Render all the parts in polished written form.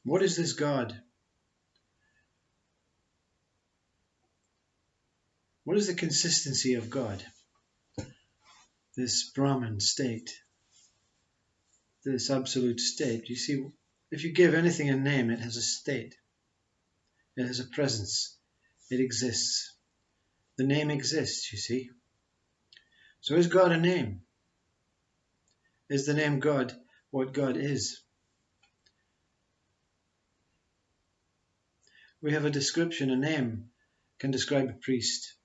What is this God? What is the consistency of God? This Brahman state, this absolute state. You see, if you give anything a name, it has a state. It has a presence. It exists. The name exists, you see. So is God a name? Is the name God what God is? We have a description. A name can describe a priest,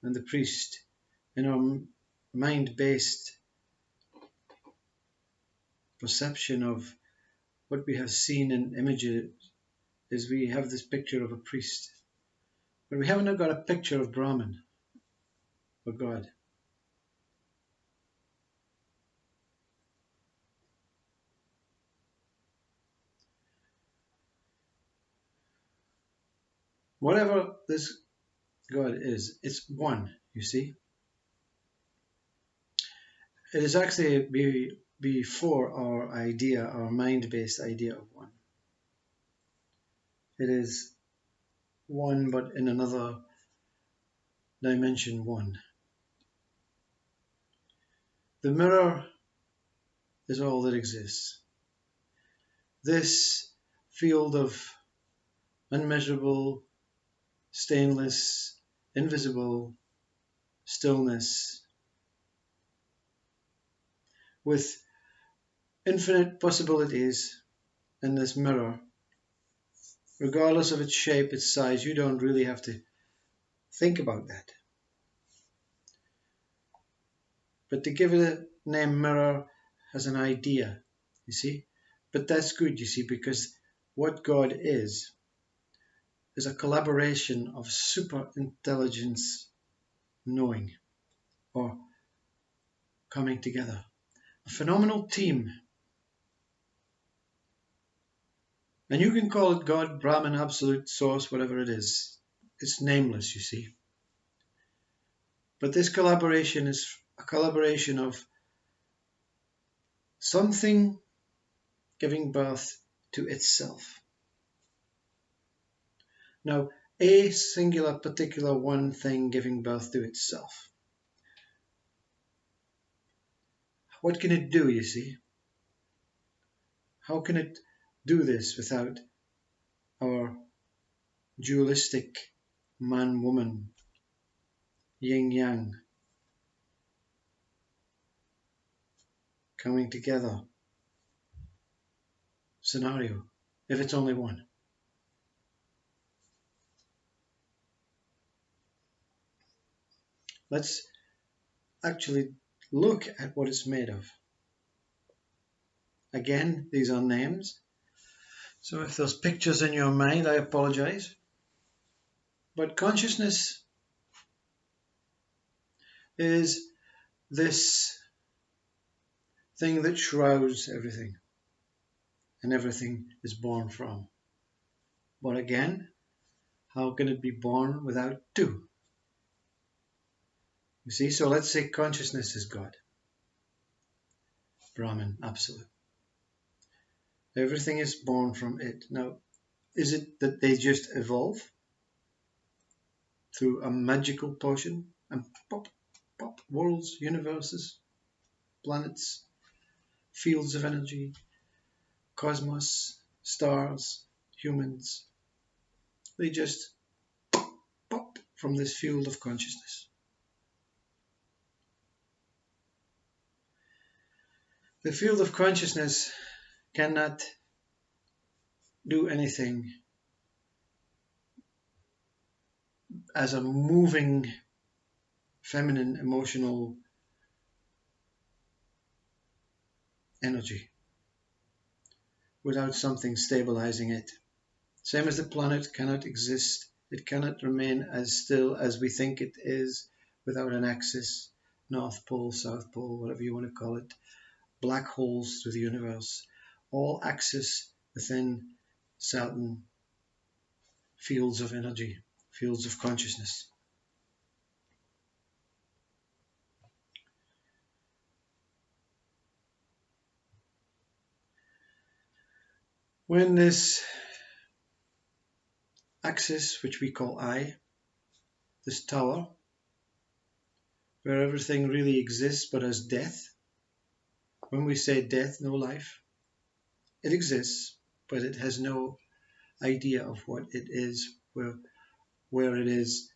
and the priest, in our mind-based perception of what we have seen in images, is we have this picture of a priest, but we haven't got a picture of Brahman or God. Whatever this God is, it's one, you see. It is actually before our idea, our mind-based idea of one. It is one, but in another dimension one. The mirror is all that exists. This field of unmeasurable, stainless, invisible stillness with infinite possibilities in this mirror, regardless of its shape, its size. You don't really have to think about that. But to give it a name mirror has an idea, you see. But that's good, you see, because what God is a collaboration of super intelligence knowing or coming together. A phenomenal team. And you can call it God, Brahman, absolute source, whatever it is. It's nameless, you see. But this collaboration is a collaboration of something giving birth to itself. Now, a singular, particular one thing giving birth to itself. What can it do, you see? How can it do this without our dualistic man-woman, yin-yang, coming together scenario, if it's only one? Let's actually look at what it's made of. Again, these are names. So if there's pictures in your mind, I apologize. But consciousness is this thing that shrouds everything, and everything is born from. But again, how can it be born without two? You see, so let's say consciousness is God, Brahman, absolute. Everything is born from it. Now, is it that they just evolve through a magical potion and pop, pop, worlds, universes, planets, fields of energy, cosmos, stars, humans? They just pop from this field of consciousness. The field of consciousness cannot do anything as a moving, feminine, emotional energy without something stabilizing it. Same as the planet cannot exist. It cannot remain as still as we think it is without an axis, North Pole, South Pole, whatever you want to call it, black holes through the universe, all axis within certain fields of energy, fields of consciousness. When this axis, which we call I, this tower, where everything really exists but as death. When we say death, no life, it exists, but it has no idea of what it is, where it is,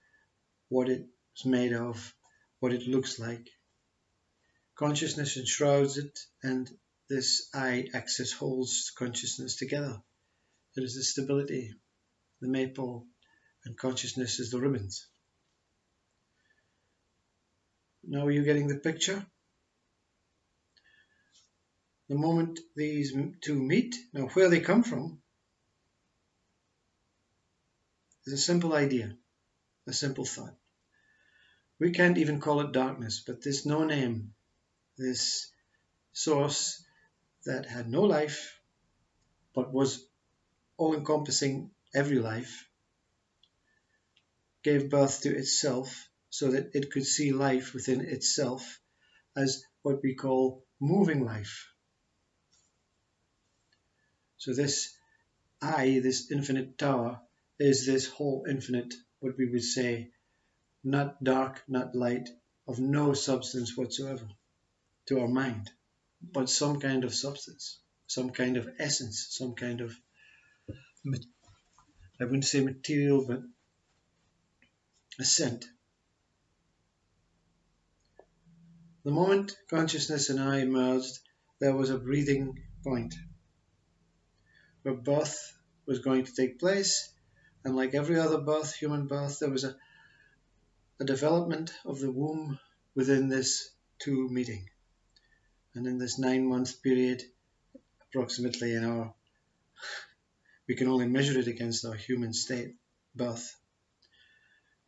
what it's made of, what it looks like. Consciousness enshrouds it, and this I axis holds consciousness together. It is the stability, the maple, and consciousness is the ribbons. Now are you getting the picture? The moment these two meet, now where they come from is a simple idea, a simple thought. We can't even call it darkness, but this no name, this source that had no life, but was all-encompassing every life, gave birth to itself so that it could see life within itself as what we call moving life. So this I, this infinite tower, is this whole infinite, what we would say, not dark, not light, of no substance whatsoever to our mind, but some kind of substance, some kind of essence, some kind of, I wouldn't say material, but a scent. The moment consciousness and I merged, there was a breathing point where birth was going to take place, and like every other birth, human birth, there was a development of the womb within this two meeting. And in this 9-month period, approximately we can only measure it against our human state, birth.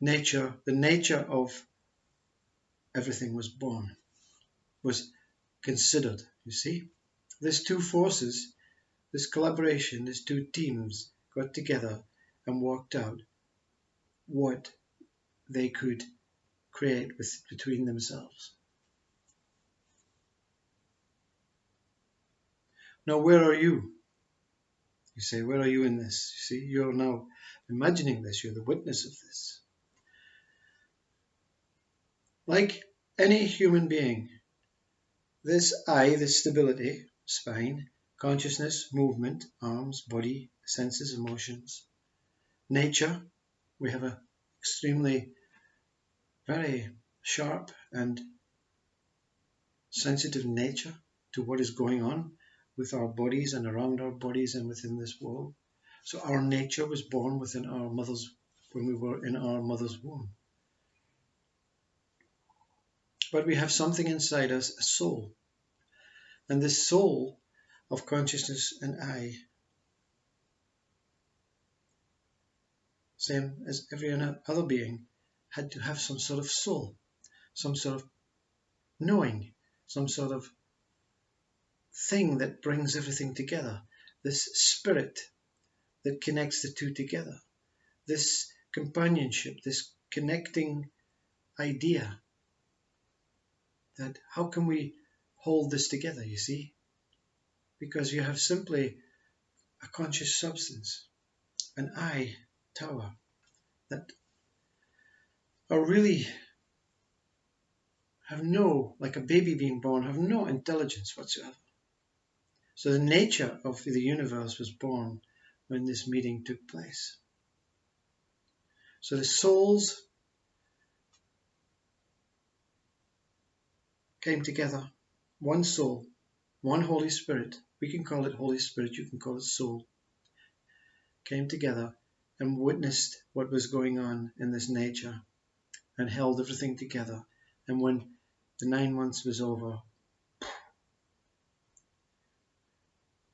The nature of everything was born, was considered, you see. These two forces, this collaboration, these two teams got together and worked out what they could create between themselves. Now, where are you? You say, where are you in this? You see, you're now imagining this, you're the witness of this. Like any human being, this I, this stability, spine, consciousness, movement, arms, body, senses, emotions, nature, we have an extremely very sharp and sensitive nature to what is going on with our bodies and around our bodies and within this world. So our nature was born within when we were in our mother's womb. But we have something inside us, a soul. And this soul of consciousness and I, same as every other being, had to have some sort of soul, some sort of knowing, some sort of thing that brings everything together, this spirit that connects the two together, this companionship, this connecting idea that how can we hold this together, you see? Because you have simply a conscious substance, an I tower that are really have no, like a baby being born, have no intelligence whatsoever. So the nature of the universe was born when this meeting took place. So the souls came together, one soul, one Holy Spirit. We can call it Holy Spirit, you can call it soul. Came together and witnessed what was going on in this nature and held everything together. And when the 9 months was over,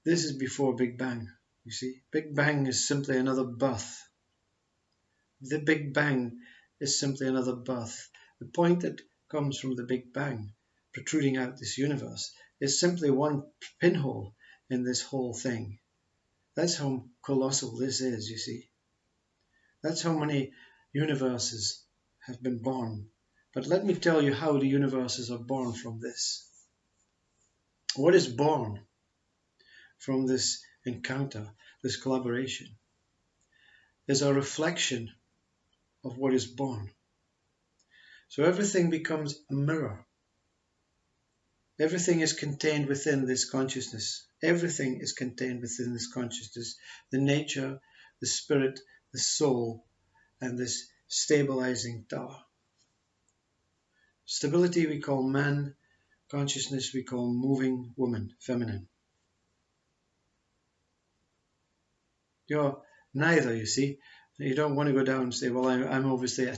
this is before Big Bang, you see. Big Bang is simply another birth. The Big Bang is simply another birth. The point that comes from the Big Bang, protruding out this universe, is simply one pinhole in this whole thing. That's how colossal this is, you see. That's how many universes have been born. But let me tell you how the universes are born from this. What is born from this encounter, this collaboration? is a reflection of what is born. So everything becomes a mirror. Everything is contained within this consciousness. Everything is contained within this consciousness. The nature, the spirit, the soul, and this stabilizing tower. Stability we call man, consciousness we call moving woman, feminine. You're neither, you see. You don't want to go down and say, well, I'm obviously,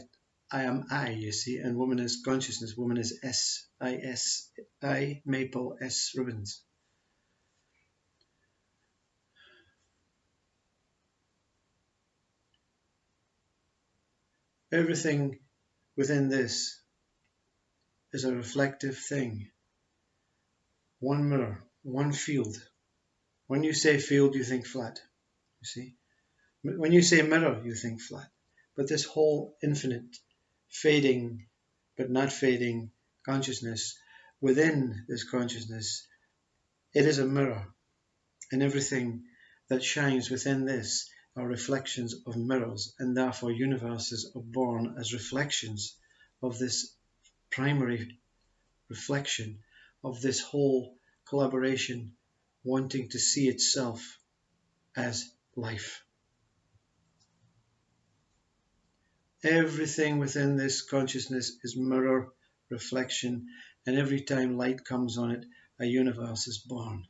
I am I, you see, and woman is consciousness, woman is S, I, maple, S, ribbons. Everything within this is a reflective thing. One mirror, one field. When you say field, you think flat, you see. When you say mirror, you think flat. But this whole infinite, fading, but not fading consciousness, within this consciousness, it is a mirror. And everything that shines within this are reflections of mirrors, and therefore universes are born as reflections of this primary reflection of this whole collaboration wanting to see itself as life. Everything within this consciousness is mirror, reflection, and every time light comes on it, a universe is born.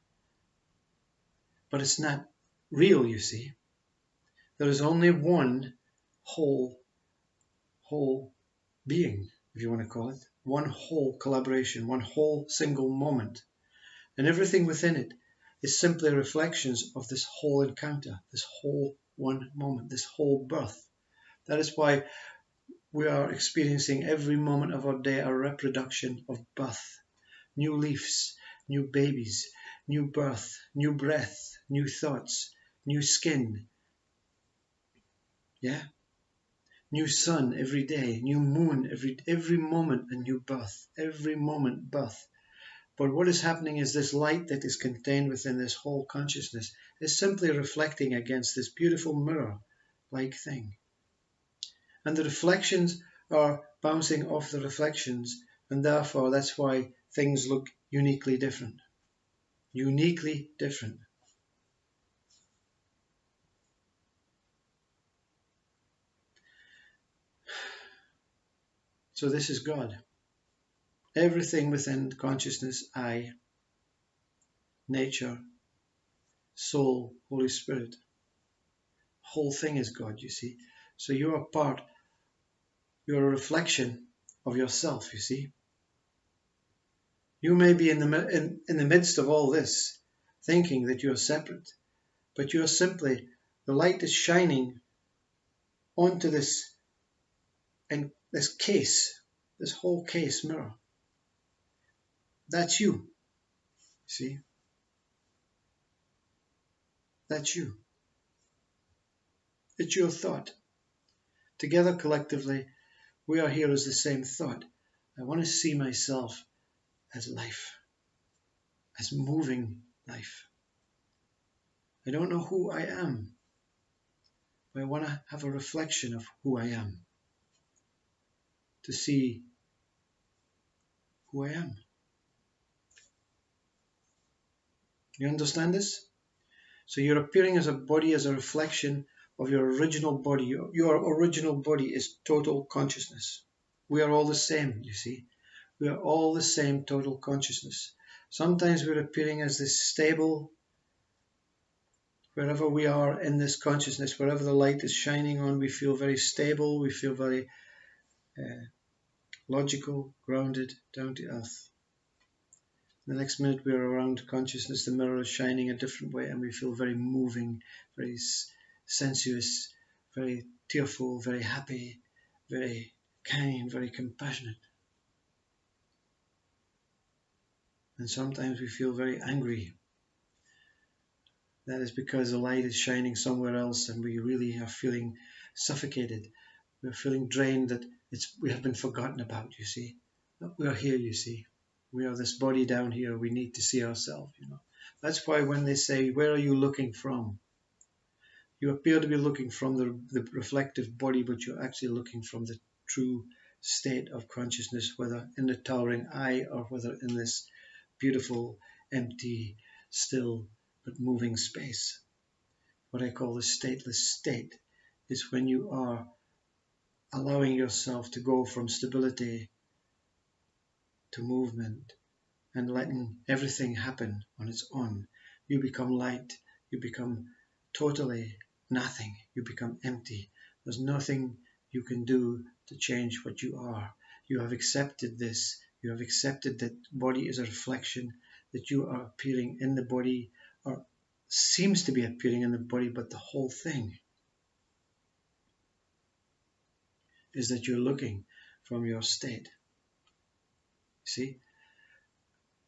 But it's not real, you see. There is only one whole being, if you want to call it. One whole collaboration, one whole single moment. And everything within it is simply reflections of this whole encounter, this whole one moment, this whole birth. That is why we are experiencing every moment of our day a reproduction of birth. New leaves, new babies, new birth, new breath, new thoughts, new skin. Yeah? New sun every day, new moon every moment, a new birth. Every moment birth. But what is happening is this light that is contained within this whole consciousness is simply reflecting against this beautiful mirror-like thing. And the reflections are bouncing off the reflections, and therefore that's why things look uniquely different. Uniquely different. So this is God. Everything within consciousness, I, nature, soul, Holy Spirit. Whole thing is God, you see. So you're a reflection of yourself, you see. You may be in the midst of all this, thinking that you're separate, but you're simply, the light is shining onto this case, this whole case mirror. That's you, see. That's you. It's your thought. Together, collectively, we are here as the same thought. I want to see myself as life, as moving life. I don't know who I am, but I want to have a reflection of who I am, to see who I am. You understand this? So you're appearing as a body, as a reflection of your original body. Your original body is total consciousness. We are all the same, you see. We are all the same total consciousness. Sometimes we're appearing as this stable, wherever we are in this consciousness, wherever the light is shining on, we feel very stable, we feel very logical, grounded, down to earth. The next minute we're around consciousness, the mirror is shining a different way, and we feel very moving, very sensuous, very tearful, very happy, very kind, very compassionate. And sometimes we feel very angry. That is because the light is shining somewhere else and we really are feeling suffocated. We're feeling drained, that we have been forgotten about, you see. We are here, you see. We are this body down here. We need to see ourselves, you know. That's why when they say, where are you looking from? You appear to be looking from the reflective body, but you're actually looking from the true state of consciousness, whether in the towering eye or whether in this beautiful, empty, still, but moving space. What I call the stateless state is when you are allowing yourself to go from stability to movement and letting everything happen on its own. You become light, you become totally nothing, you become empty. There's nothing you can do to change what you are. You have accepted this. You have accepted that body is a reflection, that you are appearing in the body, or seems to be appearing in the body, but the whole thing is that you're looking from your state. See?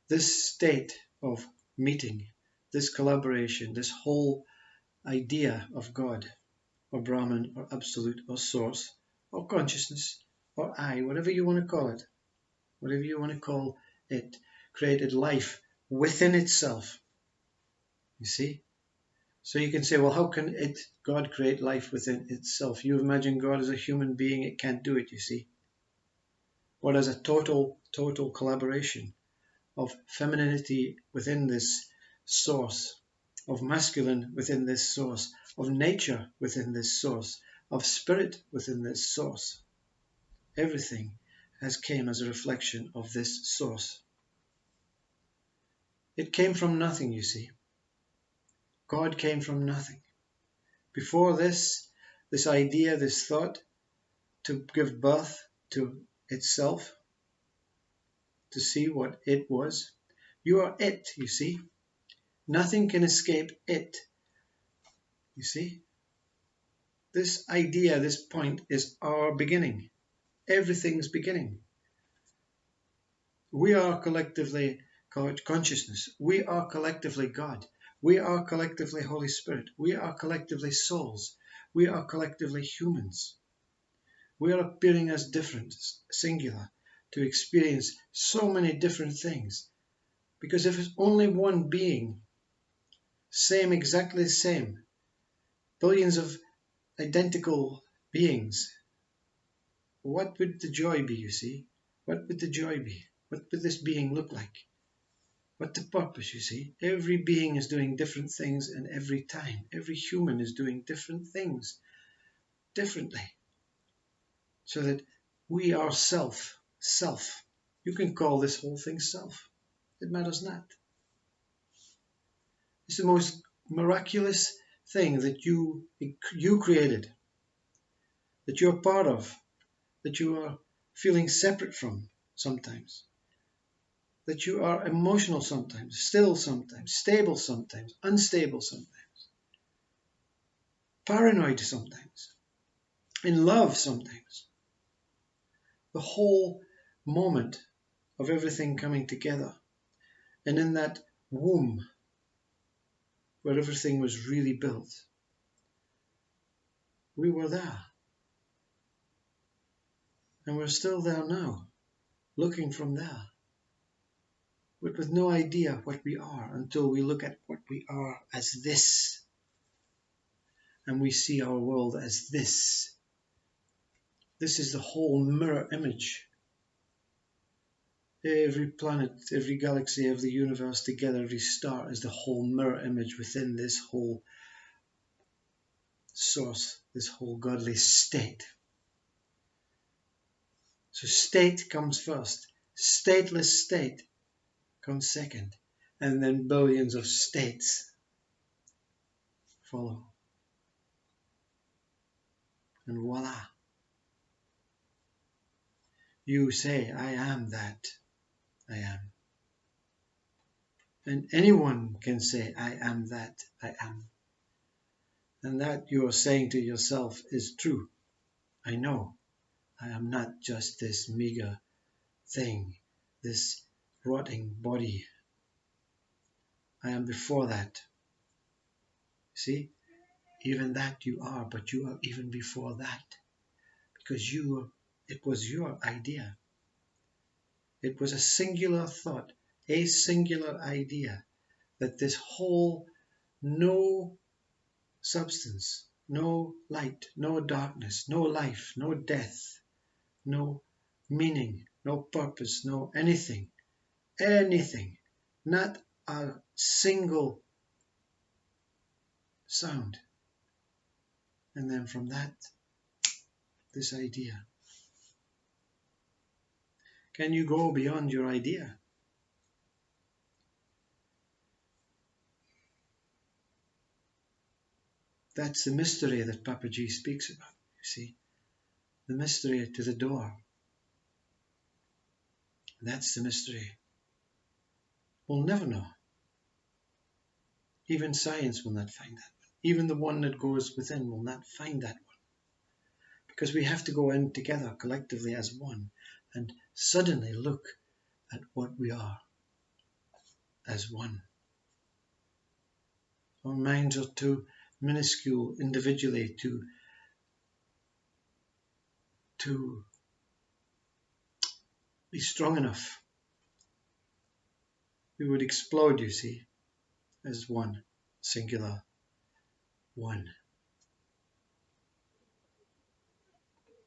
This state of meeting, this collaboration, this whole idea of God, or Brahman, or Absolute, or Source, or Consciousness, or I, whatever you want to call it, whatever you want to call it, created life within itself. You see? So you can say, well, how can God create life within itself? You imagine God as a human being, it can't do it, you see. Or as a total collaboration of femininity within this source, of masculine within this source, of nature within this source, of spirit within this source. Everything has came as a reflection of this source. It came from nothing, you see. God came from nothing. Before this idea, this thought, to give birth to itself, to see what it was, you are it, you see. Nothing can escape it. You see? This idea, this point is our beginning. Everything's beginning. We are collectively consciousness. We are collectively God. We are collectively Holy Spirit. We are collectively souls. We are collectively humans. We are appearing as different, singular, to experience so many different things. Because if it's only one being, same, exactly the same, billions of identical beings, what would the joy be, you see? What would the joy be? What would this being look like? What the purpose, you see? Every being is doing different things, and every time, every human is doing different things differently. So that we are self. You can call this whole thing self. It matters not. It's the most miraculous thing that you created, that you're part of, that you are feeling separate from sometimes, that you are emotional sometimes, still sometimes, stable sometimes, unstable sometimes, paranoid sometimes, in love sometimes. The whole moment of everything coming together, and in that womb where everything was really built, we were there. And we're still there now, looking from there, but with no idea what we are until we look at what we are as this. And we see our world as this. This is the whole mirror image. Every planet, every galaxy of the universe together, every star is the whole mirror image within this whole source, this whole godly state. So state comes first. Stateless state comes second. And then billions of states follow. And voila. You say, I am that. I am. And anyone can say, I am that. I am. And that you are saying to yourself is true. I know. I am not just this meager thing, this rotting body. I am before that. See? Even that you are, but you are even before that. Because it was your idea. It was a singular thought, a singular idea, that this whole no substance, no light, no darkness, no life, no death, no meaning, no purpose, no anything, not a single sound. And then from that, this idea. Can you go beyond your idea? That's the mystery that Papaji speaks about, you see. The mystery to the door. That's the mystery. We'll never know. Even science will not find that one. Even the one that goes within will not find that one. Because we have to go in together collectively as one and suddenly look at what we are as one. Our minds are too minuscule individually to be strong enough. We would explode, you see, as one, singular, one.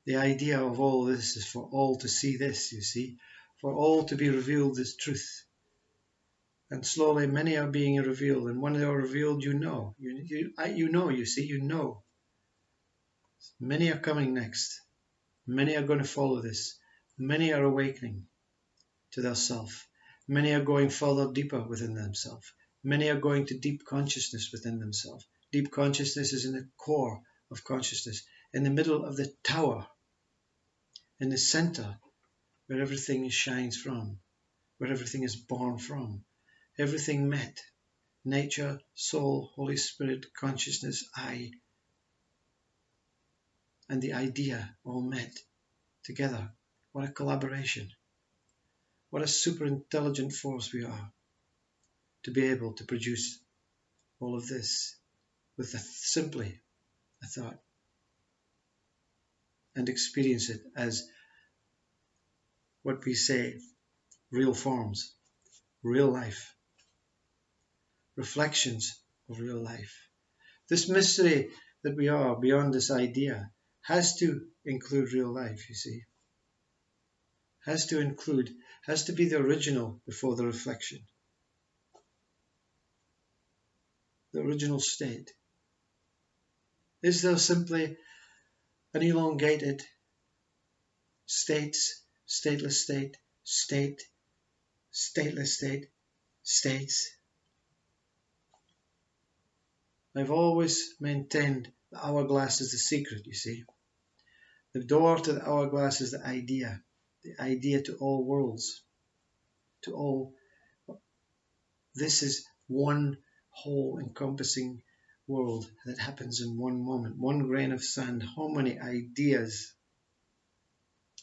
The idea of all this is for all to see this, you see, for all to be revealed as truth. And slowly many are being revealed, and when they are revealed, you know. You know. Many are coming next. Many are going to follow this. Many are awakening to their self. Many are going further deeper within themselves. Many are going to deep consciousness within themselves. Deep consciousness is in the core of consciousness, in the middle of the tower, in the center, where everything shines from, where everything is born from. Everything met. Nature, soul, Holy Spirit, consciousness, I, and the idea all met together. What a collaboration. What a super intelligent force we are to be able to produce all of this with simply a thought and experience it as what we say, real forms, real life, reflections of real life. This mystery that we are beyond this idea has to include real life, you see. Has to be the original before the reflection. The original state. Is there simply an elongated states, stateless state, state, stateless state, states? I've always maintained the hourglass is the secret, you see. The door to the hourglass is the idea to all worlds, to all. This is one whole encompassing world that happens in one moment, one grain of sand. How many ideas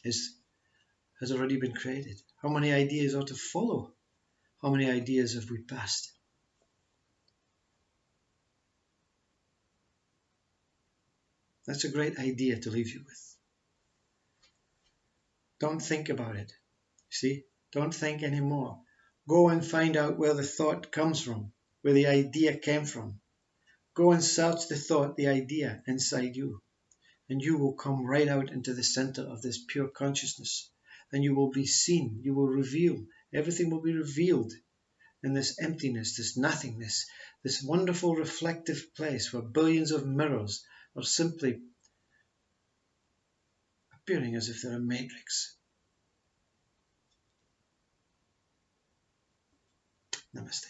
has already been created? How many ideas are to follow? How many ideas have we passed? That's a great idea to leave you with. Don't think about it. See? Don't think anymore. Go and find out where the thought comes from, where the idea came from. Go and search the thought, the idea inside you. And you will come right out into the center of this pure consciousness. And you will be seen. You will reveal. Everything will be revealed in this emptiness, this nothingness, this wonderful reflective place where billions of mirrors are simply appearing as if they're a matrix. Namaste.